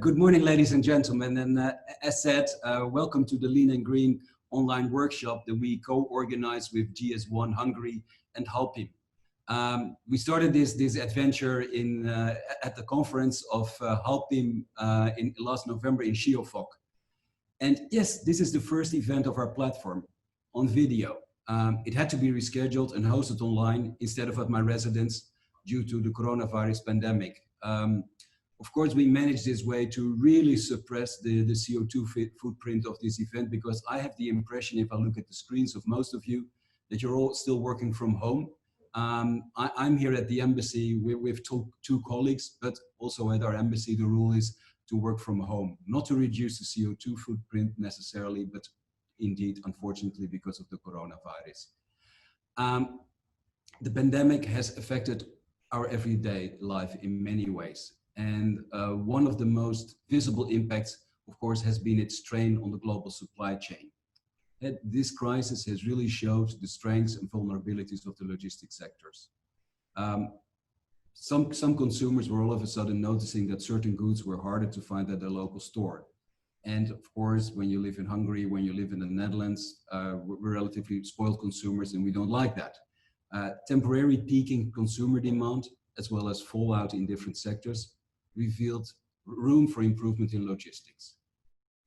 Good morning, ladies and gentlemen, and as said, welcome to the Lean and Green online workshop that we co-organize with GS1 Hungary and Halpim. We started this adventure at the conference of Halpim in last November in Schiofok. And yes, this is the first event of our platform on video. It had to be rescheduled and hosted online instead of at my residence due to the coronavirus pandemic. Of course, we managed this way to really suppress the CO2 footprint of this event, because I have the impression, if I look at the screens of most of you, that you're all still working from home. I'm here at the embassy with two colleagues, but also at our embassy, the rule is to work from home, not to reduce the CO2 footprint necessarily, but indeed, unfortunately, because of the coronavirus. The pandemic has affected our everyday life in many ways. And one of the most visible impacts, of course, has been its strain on the global supply chain. And this crisis has really showed the strengths and vulnerabilities of the logistics sectors. Some consumers were all of a sudden noticing that certain goods were harder to find at their local store. And of course, when you live in Hungary, when you live in the Netherlands, we're relatively spoiled consumers, and we don't like that. Temporary peaking consumer demand, as well as fallout in different sectors, revealed room for improvement in logistics.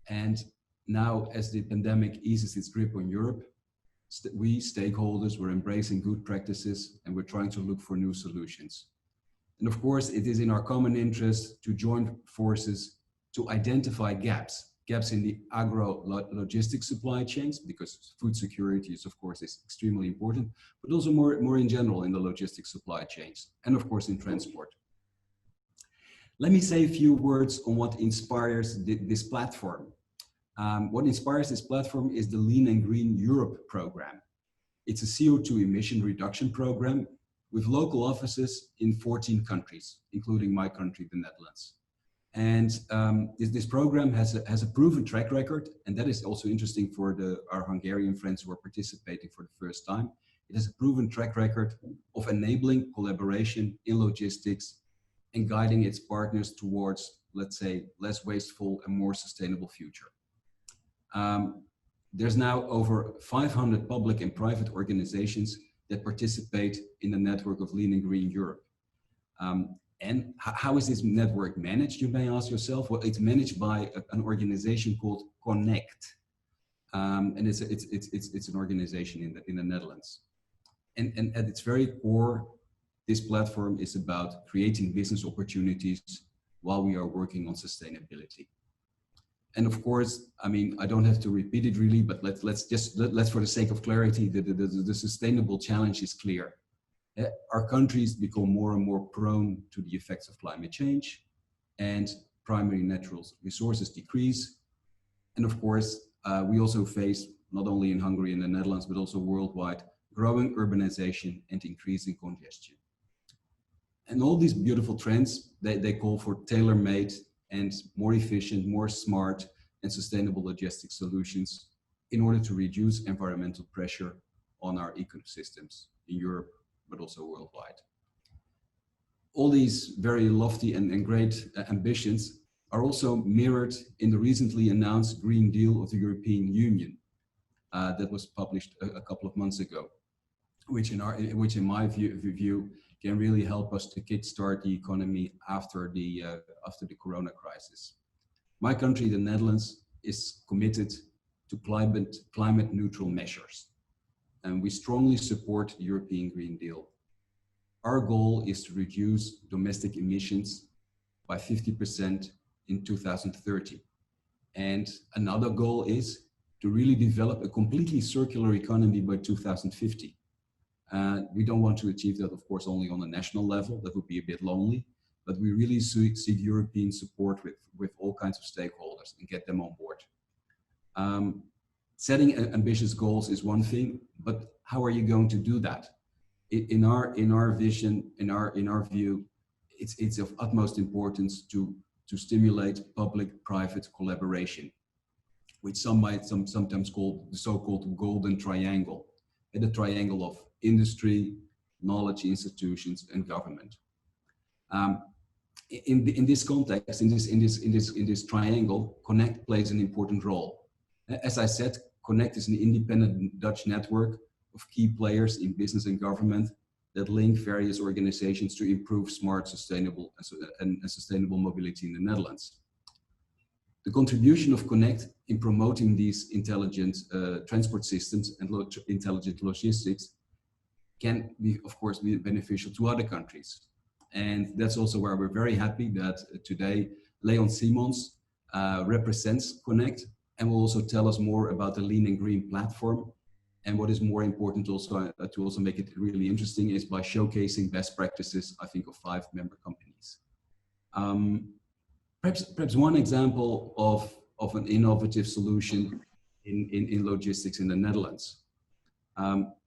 And now, as the pandemic eases its grip on Europe, we stakeholders were embracing good practices, and we're trying to look for new solutions. And of course, it is in our common interest to join forces to identify gaps in the agro-logistics supply chains, because food security is, of course, extremely important, but also more in general in the logistics supply chains, and of course in transport. Let me say a few words on what inspires this platform. What inspires this platform is the Lean and Green Europe program. It's a CO2 emission reduction program with local offices in 14 countries, including my country, the Netherlands. And this program has a proven track record, and that is also interesting for our Hungarian friends who are participating for the first time. It has a proven track record of enabling collaboration in logistics and guiding its partners towards, let's say, less wasteful and more sustainable future. There's now over 500 public and private organizations that participate in the network of Lean and Green Europe. And how is this network managed, you may ask yourself? Well, it's managed by an organization called Connect. And it's an organization in the Netherlands. And at its very core, this platform is about creating business opportunities while we are working on sustainability. And of course, I mean, I don't have to repeat it really, but let's for the sake of clarity, the sustainable challenge is clear. Our countries become more and more prone to the effects of climate change, and primary natural resources decrease. And of course, we also face, not only in Hungary and the Netherlands, but also worldwide, growing urbanization and increasing congestion. And all these beautiful trends, they call for tailor-made and more efficient, more smart and sustainable logistics solutions in order to reduce environmental pressure on our ecosystems in Europe, but also worldwide. All these very lofty and great ambitions are also mirrored in the recently announced Green Deal of the European Union that was published a couple of months ago, which in my view can really help us to kickstart the economy after the corona crisis. My country, the Netherlands, is committed to climate neutral measures, and we strongly support the European Green Deal. Our goal is to reduce domestic emissions by 50% in 2030. And another goal is to really develop a completely circular economy by 2050. We don't want to achieve that, of course, only on a national level. That would be a bit lonely, but we really seek European support with all kinds of stakeholders and get them on board. Setting ambitious goals is one thing, but how are you going to do that? In our vision, in our view, it's of utmost importance to stimulate public-private collaboration, which some might sometimes call the so-called golden triangle. The triangle of industry, knowledge institutions, and government. In this context, in this triangle, Connect plays an important role. As I said, Connect is an independent Dutch network of key players in business and government that link various organizations to improve smart, sustainable, and sustainable mobility in the Netherlands. The contribution of Connect in promoting these intelligent transport systems and intelligent logistics can be, of course, be beneficial to other countries. And that's also where we're very happy that today Leon Simons represents Connect and will also tell us more about the Lean and Green platform. And what is more important also to also make it really interesting is by showcasing best practices, I think, of 5 member companies. Perhaps one example of an innovative solution in logistics in the Netherlands.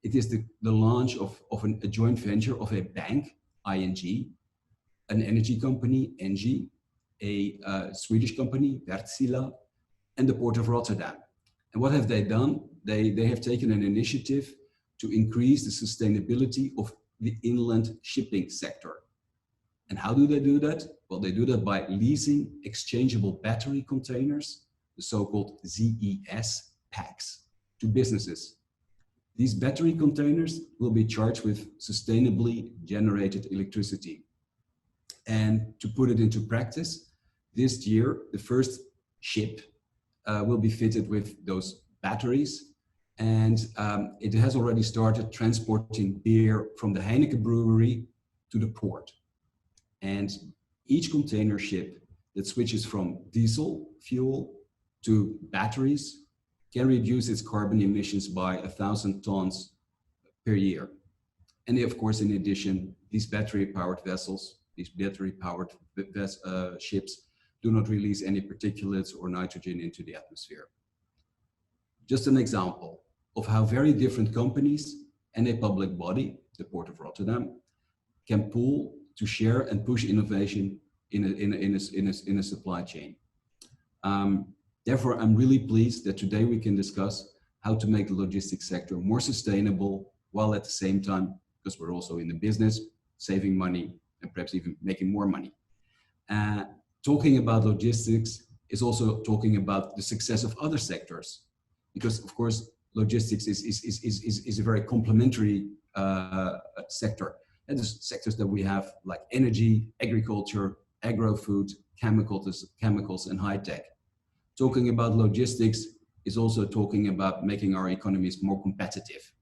It is the launch of a joint venture of a bank, ING, an energy company, ENGIE, a Swedish company, Wärtsilä, and the Port of Rotterdam. And what have they done? They have taken an initiative to increase the sustainability of the inland shipping sector. And how do they do that? Well, they do that by leasing exchangeable battery containers, the so-called ZES packs, to businesses. These battery containers will be charged with sustainably generated electricity. And to put it into practice, this year, the first ship will be fitted with those batteries. And it has already started transporting beer from the Heineken brewery to the port. And each container ship that switches from diesel fuel to batteries can reduce its carbon emissions by 1,000 tons per year. And of course, in addition, these battery-powered vessels, these battery-powered ships do not release any particulates or nitrogen into the atmosphere. Just an example of how very different companies and a public body, the Port of Rotterdam, can pool to share and push innovation in a supply chain. Therefore, I'm really pleased that today we can discuss how to make the logistics sector more sustainable, while at the same time, because we're also in the business, saving money and perhaps even making more money. Talking about logistics is also talking about the success of other sectors, because of course, logistics is a very complementary sector. And there's sectors that we have like energy, agriculture, agro-food, chemicals, and high tech. Talking about logistics is also talking about making our economies more competitive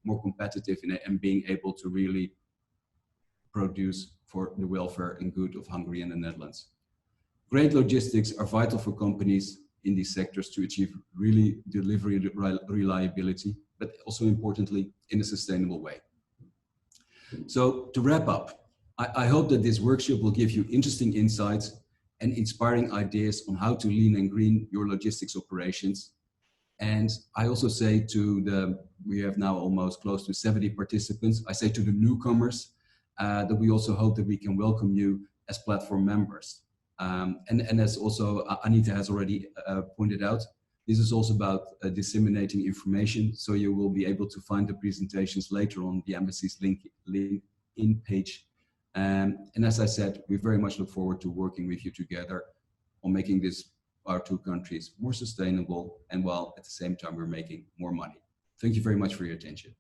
and being able to really produce for the welfare and good of Hungary and the Netherlands. Great logistics are vital for companies in these sectors to achieve really delivery reliability, but also importantly in a sustainable way. So to wrap up, I hope that this workshop will give you interesting insights and inspiring ideas on how to lean and green your logistics operations. And I also say we have now almost close to 70 participants. I say to the newcomers that we also hope that we can welcome you as platform members. And as also Anita has already pointed out, this is also about disseminating information, so you will be able to find the presentations later on the embassy's LinkedIn page. And as I said, we very much look forward to working with you together on making our 2 countries more sustainable, and while at the same time we're making more money. Thank you very much for your attention.